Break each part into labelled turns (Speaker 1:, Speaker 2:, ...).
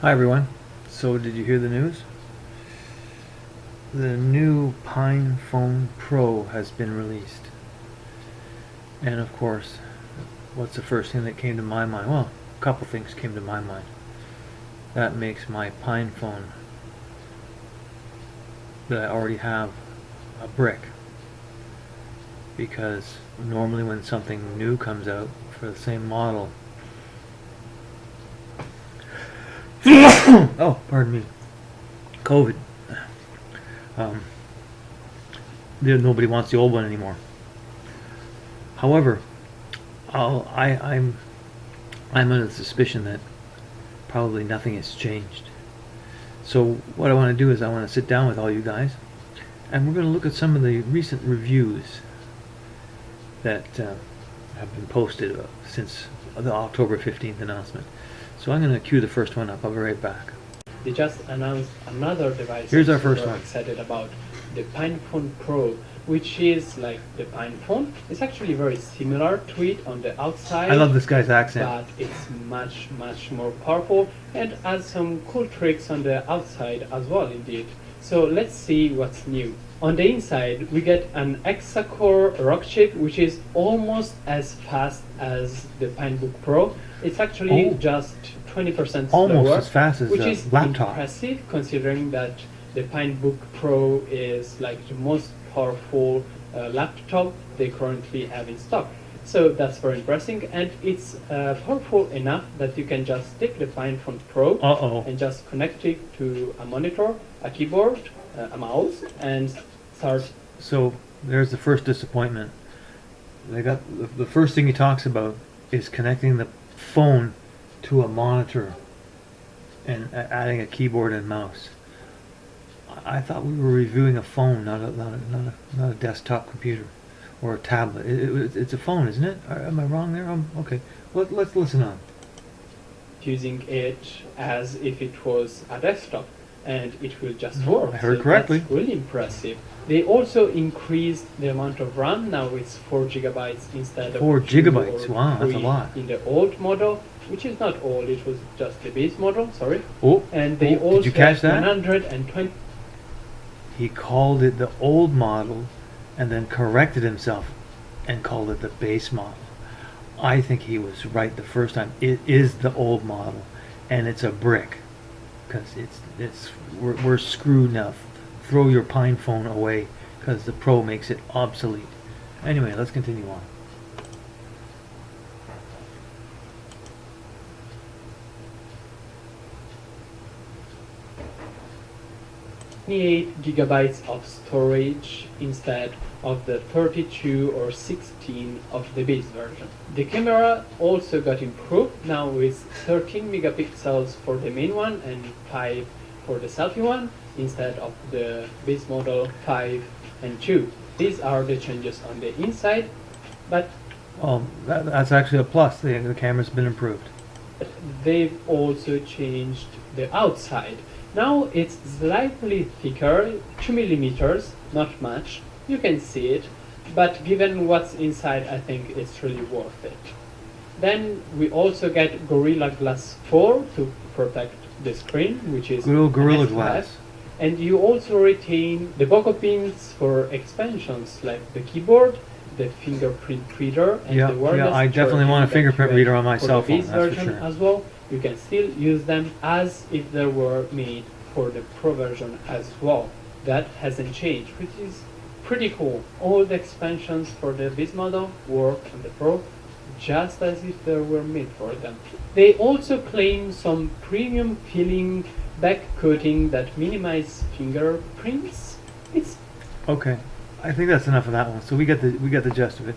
Speaker 1: Hi everyone. So did you hear the news? The new Pinephone Pro has been released. And of course, what's the first thing that came to my mind? Well, a couple things came to my mind. That makes my Pinephone that I already have a brick. Because normally when something new comes out for the same model, oh, pardon me, COVID. Nobody wants the old one anymore. However, I'm under the suspicion that probably nothing has changed. So what I want to do is I want to sit down with all you guys, and we're going to look at some of the recent reviews that have been posted since the October 15th announcement. So I'm going to cue the first one up. I'll be right back.
Speaker 2: They just announced another device.
Speaker 1: Here's our first
Speaker 2: we're
Speaker 1: one.
Speaker 2: Excited about the Pinephone Pro, which is like the Pinephone. It's actually very similar to it on the outside.
Speaker 1: I love this guy's accent.
Speaker 2: But it's much more powerful and has some cool tricks on the outside as well, indeed. So let's see what's new. On the inside, we get an hexa-core rock chip, which is almost as fast as the Pinebook Pro. It's actually just 20% slower,
Speaker 1: almost as fast as
Speaker 2: which
Speaker 1: a
Speaker 2: is
Speaker 1: laptop.
Speaker 2: impressive considering that the Pinebook Pro is like the most powerful laptop they currently have in stock. So that's very impressive, and it's powerful enough that you can just take the Pinephone Pro and just connect it to a monitor, a keyboard, a mouse, and start.
Speaker 1: So there's the first disappointment. They got the first thing he talks about is connecting the phone to a monitor and adding a keyboard and mouse. I thought we were reviewing a phone, not a desktop computer or a tablet. It's a phone, isn't it? Am I wrong there? Okay. Let's listen on.
Speaker 2: Using it as if it was a desktop, and it will just work.
Speaker 1: I heard correctly.
Speaker 2: That's really impressive. They also increased the amount of RAM. Now it's 4 gigabytes instead of
Speaker 1: 4
Speaker 2: 2
Speaker 1: gigabytes.
Speaker 2: or
Speaker 1: Wow, that's a
Speaker 2: 3
Speaker 1: lot.
Speaker 2: in the old model, which is not old. It was just the base model. Sorry.
Speaker 1: Oh,
Speaker 2: and they also
Speaker 1: did you catch that?
Speaker 2: 120.
Speaker 1: He called it the old model, and then corrected himself and called it the base model. I think he was right the first time. It is the old model, and it's a brick, because we're screwed now. Throw your Pinephone away, because the Pro makes it obsolete. Anyway, let's continue on.
Speaker 2: GB of storage instead of the 32 or 16 of the base version. The camera also got improved, now with 13 megapixels for the main one and 5 for the selfie one, instead of the base model 5 and 2. These are the changes on the inside, but
Speaker 1: that's actually a plus. The camera's been improved.
Speaker 2: they've also changed the outside. Now it's slightly thicker, 2 millimeters, not much. You can see it, but given what's inside, I think it's really worth it. Then we also get Gorilla Glass 4 to protect the screen, which is
Speaker 1: good old Gorilla Glass.
Speaker 2: And you also retain the Poco pins for expansions like the keyboard, the fingerprint reader, and the wireless
Speaker 1: I definitely want a fingerprint reader on my cell phone, that's for sure.
Speaker 2: As well, you can still use them as if they were made for the Pro version as well. That hasn't changed, which is pretty cool. All the expansions for the base model work on the Pro just as if they were made for them. They also claim some premium feeling back coating that minimize fingerprints. It's
Speaker 1: okay. I think that's enough of that one. So we get the gist of it.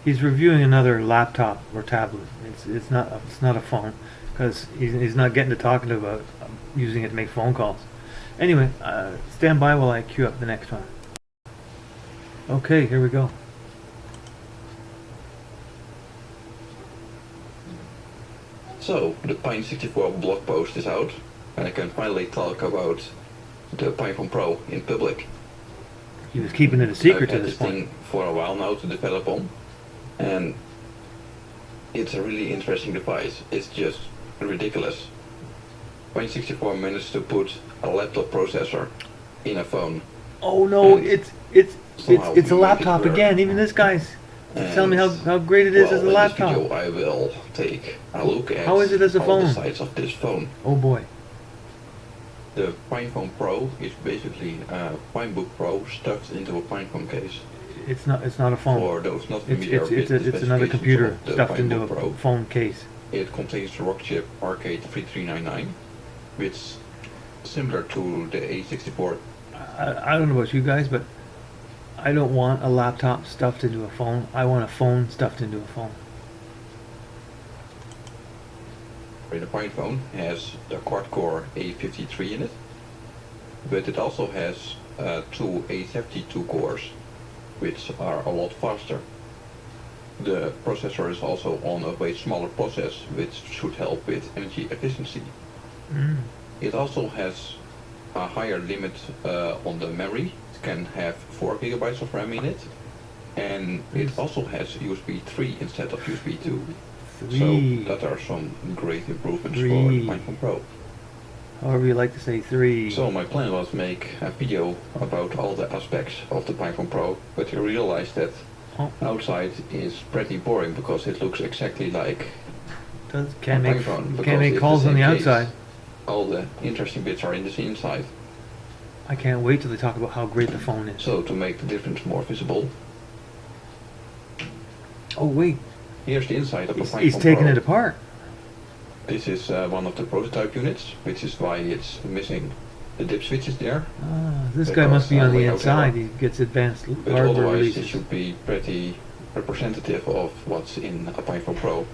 Speaker 1: He's reviewing another laptop or tablet. It's not a phone, because he's not getting to talking about using it to make phone calls. Anyway, stand by while I cue up the next one. Okay, here we go.
Speaker 3: So, the Pine64 blog post is out, and I can finally talk about the Pinephone Pro in public.
Speaker 1: He was keeping it a secret
Speaker 3: I've
Speaker 1: to
Speaker 3: had
Speaker 1: this
Speaker 3: this
Speaker 1: point.
Speaker 3: thing for a while now to develop on, and it's a really interesting device. It's just ridiculous. Pine64 managed to put a laptop processor in a phone.
Speaker 1: Oh no,
Speaker 3: And
Speaker 1: it's
Speaker 3: somehow
Speaker 1: a
Speaker 3: we make it
Speaker 1: laptop
Speaker 3: work.
Speaker 1: again. Even this guy's telling me how great it is
Speaker 3: well,
Speaker 1: as a
Speaker 3: in
Speaker 1: laptop.
Speaker 3: this video I will take a look at
Speaker 1: How is it as a
Speaker 3: all the
Speaker 1: phone?
Speaker 3: sides of this phone.
Speaker 1: Oh boy.
Speaker 3: The Pinephone Pro is basically a Pinebook Pro stuffed into a Pinephone case.
Speaker 1: It's not a phone.
Speaker 3: For those not familiar
Speaker 1: It's
Speaker 3: with the
Speaker 1: it's another
Speaker 3: specifications
Speaker 1: computer
Speaker 3: of the
Speaker 1: stuffed into a
Speaker 3: Pinebook Pro,
Speaker 1: phone case.
Speaker 3: it contains the Rockchip Arcade 3399, which is similar to the A64.
Speaker 1: I don't know about you guys, but I don't want a laptop stuffed into a phone. I want a phone stuffed into a phone.
Speaker 3: The Pinephone has the quad-core A53 in it, but it also has two A72 cores, which are a lot faster. The processor is also on a way smaller process, which should help with energy efficiency.
Speaker 1: Mm.
Speaker 3: It also has a higher limit on the memory. It can have 4 gigabytes of RAM in it, and it also has USB 3 instead of USB 2.
Speaker 1: Three.
Speaker 3: So that are some great improvements
Speaker 1: Three.
Speaker 3: for the Pinephone Pro.
Speaker 1: However you like to say 3.
Speaker 3: So my plan was to make a video about all the aspects of the Pinephone Pro, but I realized that
Speaker 1: Oh,
Speaker 3: outside is pretty boring because it looks exactly like
Speaker 1: can't
Speaker 3: a
Speaker 1: make
Speaker 3: Pinephone,
Speaker 1: you
Speaker 3: because
Speaker 1: can't make
Speaker 3: it's
Speaker 1: calls on the
Speaker 3: same case.
Speaker 1: outside.
Speaker 3: All the interesting bits are in the inside.
Speaker 1: I can't wait till they talk about how great the phone is.
Speaker 3: So to make the difference more visible,
Speaker 1: Oh wait,
Speaker 3: here's the inside of the Pinephone
Speaker 1: he's taking
Speaker 3: Pro.
Speaker 1: it apart.
Speaker 3: This is one of the prototype units, which is why it's missing the dip switches there.
Speaker 1: Ah, this guy must be
Speaker 3: Because,
Speaker 1: on the
Speaker 3: layout
Speaker 1: inside.
Speaker 3: error.
Speaker 1: He gets advanced
Speaker 3: But
Speaker 1: hardware
Speaker 3: otherwise it
Speaker 1: releases.
Speaker 3: should be pretty representative of what's in a Pinephone Pro.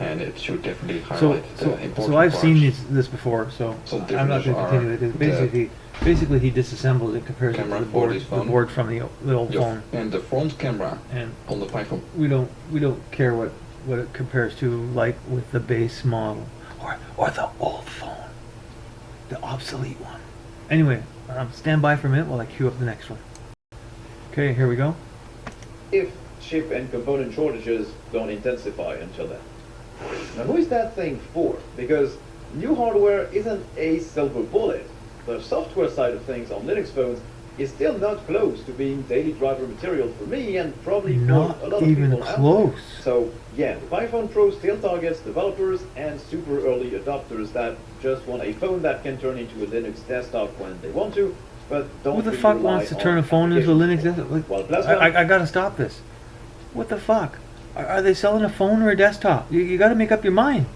Speaker 3: And it should definitely
Speaker 1: So,
Speaker 3: highlight the important
Speaker 1: so I've seen
Speaker 3: parts.
Speaker 1: this before, so
Speaker 3: So the
Speaker 1: I'm not going to
Speaker 3: differences
Speaker 1: continue
Speaker 3: are
Speaker 1: it. It's basically he disassembles it compared to
Speaker 3: Camera
Speaker 1: the
Speaker 3: for
Speaker 1: board,
Speaker 3: this
Speaker 1: the
Speaker 3: phone.
Speaker 1: board from the old phone,
Speaker 3: And the front camera
Speaker 1: and
Speaker 3: on the Pinephone.
Speaker 1: we don't care what it compares to, like with the base model or the old phone, the obsolete one. Anyway, stand by for a minute while I queue up the next one. Okay, here we go.
Speaker 4: If chip and component shortages don't intensify until then. Now who is that thing for? Because new hardware isn't a silver bullet. The software side of things on Linux phones is still not close to being daily driver material for me and probably
Speaker 1: Not
Speaker 4: for a lot of
Speaker 1: even
Speaker 4: people out there.
Speaker 1: close.
Speaker 4: So yeah, the Pinephone Pro still targets developers and super early adopters that just want a phone that can turn into a Linux desktop when they want to, but don't
Speaker 1: Who the
Speaker 4: really
Speaker 1: fuck
Speaker 4: rely
Speaker 1: wants to turn a
Speaker 4: on
Speaker 1: phone into a Linux
Speaker 4: applications.
Speaker 1: desktop? Like,
Speaker 4: While Plasma
Speaker 1: I gotta stop this. What the fuck? Are they selling a phone or a desktop? You gotta make up your mind.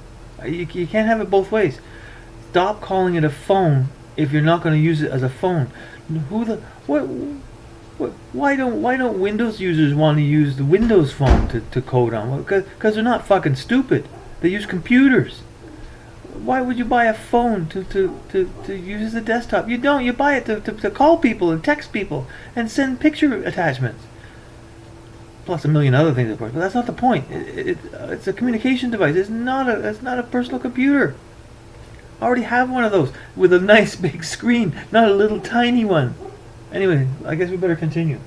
Speaker 1: You can't have it both ways. Stop calling it a phone if you're not gonna use it as a phone. Who the what? Why don't Windows users want to use the Windows phone to code on? Because they're not fucking stupid. They use computers. Why would you buy a phone to use as a desktop? You don't. You buy it to call people and text people and send picture attachments. Plus a million other things, of course. But that's not the point. It's a communication device. It's not a personal computer. I already have one of those with a nice big screen, not a little tiny one. Anyway, I guess we better continue.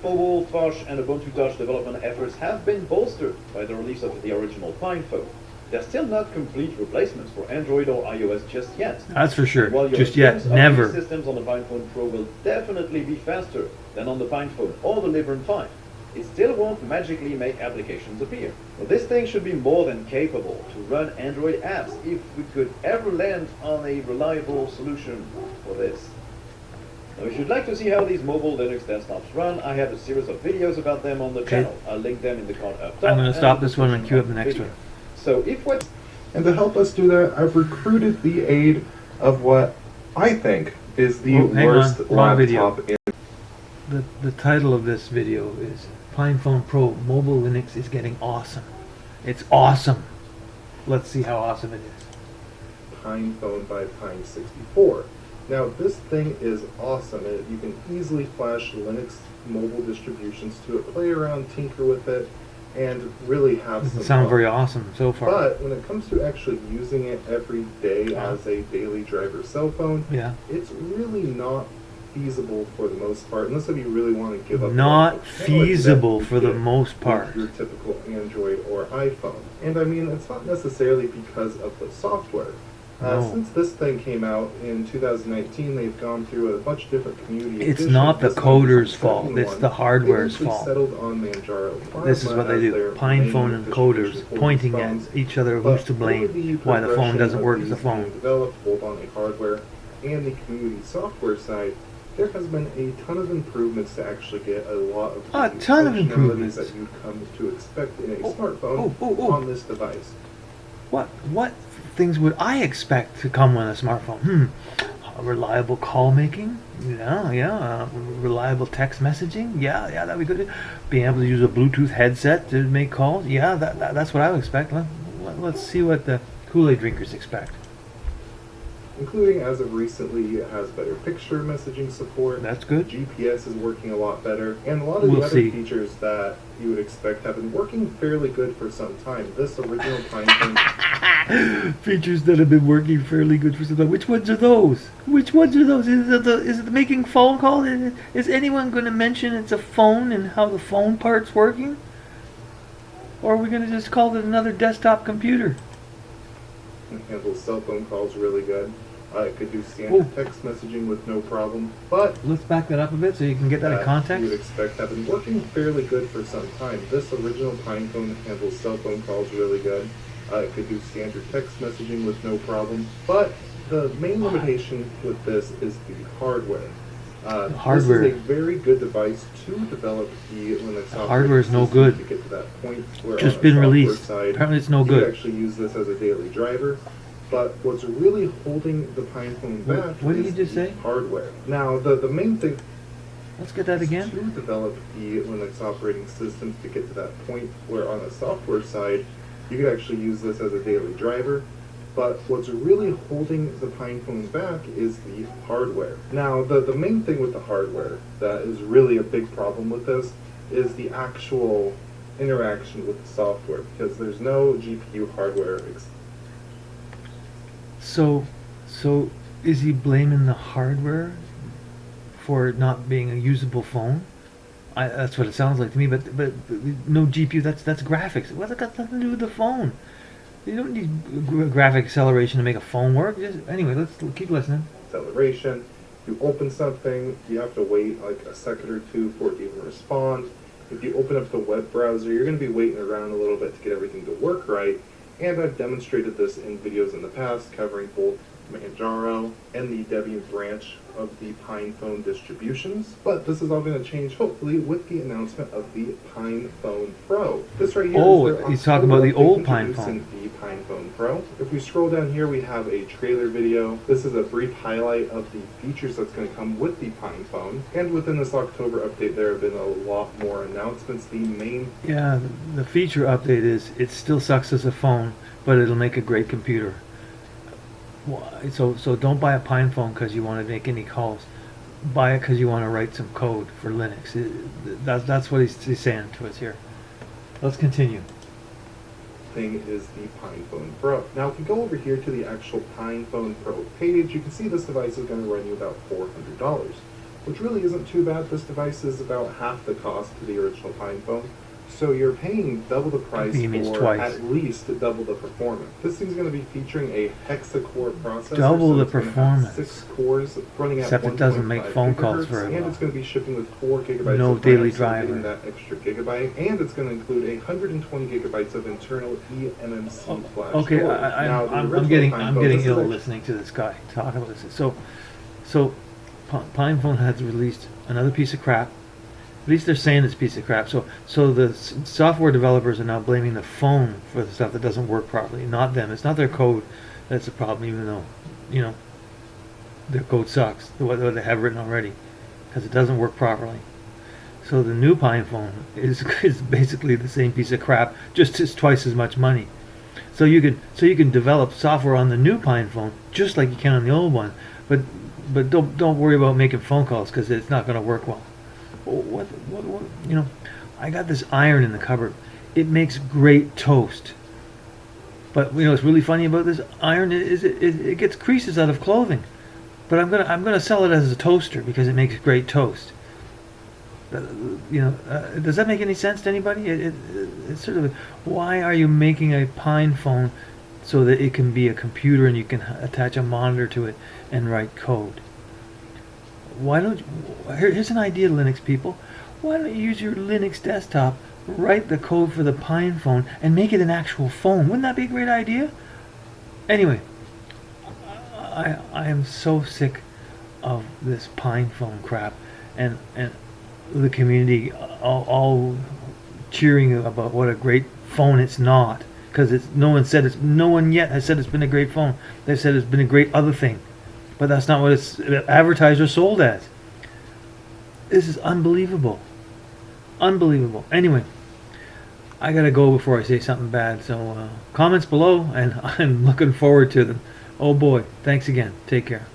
Speaker 4: Mobile, Touch, and Ubuntu Touch development efforts have been bolstered by the release of the original Pinephone. They're still not complete replacements for Android or iOS just yet.
Speaker 1: That's for sure.
Speaker 4: While your
Speaker 1: Just yet,
Speaker 4: experience of
Speaker 1: never.
Speaker 4: these systems on the Pinephone Pro will definitely be faster than on the Pinephone or the Librem 5, it still won't magically make applications appear. But this thing should be more than capable to run Android apps if we could ever land on a reliable solution for this. Now, if you'd like to see how these mobile Linux desktops run, I have a series of videos about them on the channel. I'll link them in the card up top.
Speaker 1: I'm going to stop
Speaker 4: and
Speaker 1: this one and queue up the
Speaker 4: description
Speaker 1: next
Speaker 4: of
Speaker 1: one.
Speaker 4: the video. So if what
Speaker 5: And to help us do that, I've recruited the aid of what I think is the
Speaker 1: Oh, hang on.
Speaker 5: worst
Speaker 1: Wrong video.
Speaker 5: laptop in
Speaker 1: The title of this video is Pinephone Pro Mobile Linux is getting awesome. It's awesome. Let's see how awesome it is.
Speaker 5: Pinephone by Pine64. Now, this thing is awesome. You can easily flash Linux mobile distributions to it, play around, tinker with it, and really have
Speaker 1: Doesn't
Speaker 5: some
Speaker 1: sound
Speaker 5: fun.
Speaker 1: very awesome so far.
Speaker 5: But when it comes to actually using it every day as a daily driver cell phone,
Speaker 1: Yeah.
Speaker 5: it's really not feasible for the most part, unless if you really want to give up.
Speaker 1: Not
Speaker 5: the functionality that
Speaker 1: feasible
Speaker 5: you
Speaker 1: for the
Speaker 5: get
Speaker 1: most
Speaker 5: with
Speaker 1: part.
Speaker 5: your typical Android or iPhone. And I mean, it's not necessarily because of the software.
Speaker 1: No.
Speaker 5: Since this thing came out in 2019, they've gone through a bunch of different community
Speaker 1: It's
Speaker 5: editions.
Speaker 1: not the
Speaker 5: This one was
Speaker 1: coder's
Speaker 5: the
Speaker 1: fault.
Speaker 5: second
Speaker 1: It's
Speaker 5: one.
Speaker 1: the hardware's
Speaker 5: They eventually
Speaker 1: fault.
Speaker 5: settled on Manjaro
Speaker 1: This is
Speaker 5: Plasma
Speaker 1: what they
Speaker 5: as
Speaker 1: do.
Speaker 5: their
Speaker 1: Pinephone
Speaker 5: main
Speaker 1: and
Speaker 5: distribution
Speaker 1: coders
Speaker 5: for these
Speaker 1: pointing at
Speaker 5: phones.
Speaker 1: each other
Speaker 5: But
Speaker 1: who's to blame
Speaker 5: for the
Speaker 1: why the phone
Speaker 5: progression
Speaker 1: doesn't
Speaker 5: of
Speaker 1: work as a
Speaker 5: these
Speaker 1: phone.
Speaker 5: being developed both on the hardware and the community software side, there has been a ton of improvements to actually get a lot of
Speaker 1: A
Speaker 5: the
Speaker 1: ton of
Speaker 5: functionalities
Speaker 1: improvements.
Speaker 5: that you'd come to expect in a
Speaker 1: Oh,
Speaker 5: smartphone
Speaker 1: oh.
Speaker 5: on this device.
Speaker 1: What things would I expect to come on a smartphone? Reliable call making, reliable text messaging, that'd be good. Being able to use a Bluetooth headset to make calls, that's what I would expect. Let's see what the Kool-Aid drinkers expect.
Speaker 5: Including, as of recently, it has better picture messaging support.
Speaker 1: That's good.
Speaker 5: GPS is working a lot better. And a lot of
Speaker 1: We'll
Speaker 5: the other
Speaker 1: see.
Speaker 5: features that you would expect have been working fairly good for some time. This original Pinephone...
Speaker 1: Features that have been working fairly good for some time. Which ones are those? Is it making phone calls? Is anyone going to mention it's a phone and how the phone part's working? Or are we going to just call it another desktop computer?
Speaker 5: It handles cell phone calls really good. It could do standard text messaging with no problem. But
Speaker 1: Let's back that up a bit so you can get that in
Speaker 5: you would
Speaker 1: context.
Speaker 5: expect have been working fairly good for some time. This original Pinephone handles cell phone calls really good. It could do standard text messaging with no problem. But the main limitation with this is the hardware.
Speaker 1: hardware.
Speaker 5: This is a very good device to develop the Linux operating
Speaker 1: hardware is no
Speaker 5: system
Speaker 1: good.
Speaker 5: to get to that point where
Speaker 1: Just
Speaker 5: on the
Speaker 1: been
Speaker 5: software
Speaker 1: released.
Speaker 5: side,
Speaker 1: Apparently it's no
Speaker 5: you
Speaker 1: good.
Speaker 5: could actually use this as a daily driver. But what's really holding the Pinephone back
Speaker 1: What did
Speaker 5: is
Speaker 1: you just
Speaker 5: the
Speaker 1: say?
Speaker 5: hardware. Now, the main thing
Speaker 1: Let's get that
Speaker 5: is
Speaker 1: again.
Speaker 5: to develop the Linux operating systems to get to that point where on the software side, you could actually use this as a daily driver. But what's really holding the Pinephone back is the hardware. Now, the main thing with the hardware that is really a big problem with this is the actual interaction with the software, because there's no GPU hardware.
Speaker 1: So is he blaming the hardware for it not being a usable phone? That's what it sounds like to me. But no GPU. That's graphics. What's it got nothing to do with the phone? You don't need graphic acceleration to make a phone work. Anyway, let's keep listening.
Speaker 5: Acceleration. You open something, you have to wait like a second or two for it to even respond. If you open up the web browser, you're going to be waiting around a little bit to get everything to work right. And I've demonstrated this in videos in the past covering both Manjaro and the Debian branch of the Pinephone distributions. But this is all going to change, hopefully, with the announcement of the Pinephone Pro. This right here is their
Speaker 1: he's talking about the
Speaker 5: October
Speaker 1: old
Speaker 5: update
Speaker 1: Pinephone.
Speaker 5: introducing the Pinephone Pro. If we scroll down here, we have a trailer video. This is a brief highlight of the features that's going to come with the Pinephone. And within this October update, there have been a lot more announcements. The main
Speaker 1: Yeah, the feature update is it still sucks as a phone, but it'll make a great computer. So don't buy a Pinephone because you want to make any calls. Buy it because you want to write some code for Linux. That's what he's saying to us here. Let's continue.
Speaker 5: thing is the Pinephone Pro. Now, if we go over here to the actual Pinephone Pro page, you can see this device is going to run you about $400, which really isn't too bad. This device is about half the cost to the original Pinephone. So you're paying double the price
Speaker 1: means
Speaker 5: for
Speaker 1: twice.
Speaker 5: at least double the performance. This thing's going to be featuring a hexa-core processor.
Speaker 1: Double the
Speaker 5: it's gonna have
Speaker 1: performance.
Speaker 5: 6 cores running at
Speaker 1: Except it doesn't make
Speaker 5: 1.5
Speaker 1: phone calls
Speaker 5: gigahertz,
Speaker 1: very
Speaker 5: and
Speaker 1: well.
Speaker 5: it's going to be shipping with 4 gigabytes
Speaker 1: No
Speaker 5: of
Speaker 1: daily
Speaker 5: RAM, so you're
Speaker 1: driver.
Speaker 5: getting that extra gigabyte, and it's going to include 120 gigabytes of internal eMMC flash
Speaker 1: Okay,
Speaker 5: storage. Now, the
Speaker 1: I'm
Speaker 5: original
Speaker 1: getting
Speaker 5: Pinephone, this is
Speaker 1: ill
Speaker 5: actually-
Speaker 1: listening to this guy talk about this. So Pinephone has released another piece of crap. At least they're saying it's a piece of crap. So the software developers are now blaming the phone for the stuff that doesn't work properly, not them. It's not their code that's the problem, even though, their code sucks, what they have written already, because it doesn't work properly. So the new Pinephone is basically the same piece of crap, just twice as much money. So you can develop software on the new Pinephone just like you can on the old one, but don't worry about making phone calls because it's not going to work well. What I got this iron in the cupboard. It makes great toast. But what's really funny about this iron is it gets creases out of clothing. but I'm gonna sell it as a toaster because it makes great toast. Does that make any sense to anybody? It's sort of, why are you making a Pinephone so that it can be a computer and you can attach a monitor to it and write code? Why don't you, here's an idea, Linux people. Why don't you use your Linux desktop, write the code for the Pinephone, and make it an actual phone? Wouldn't that be a great idea? Anyway, I am so sick of this Pinephone crap, and the community all cheering about what a great phone it's not, because no one yet has said it's been a great phone. They've said it's been a great other thing, but that's not what it's advertised or sold as. This is unbelievable. Unbelievable. Anyway, I gotta go before I say something bad, so comments below, and I'm looking forward to them. Oh boy, thanks again. Take care.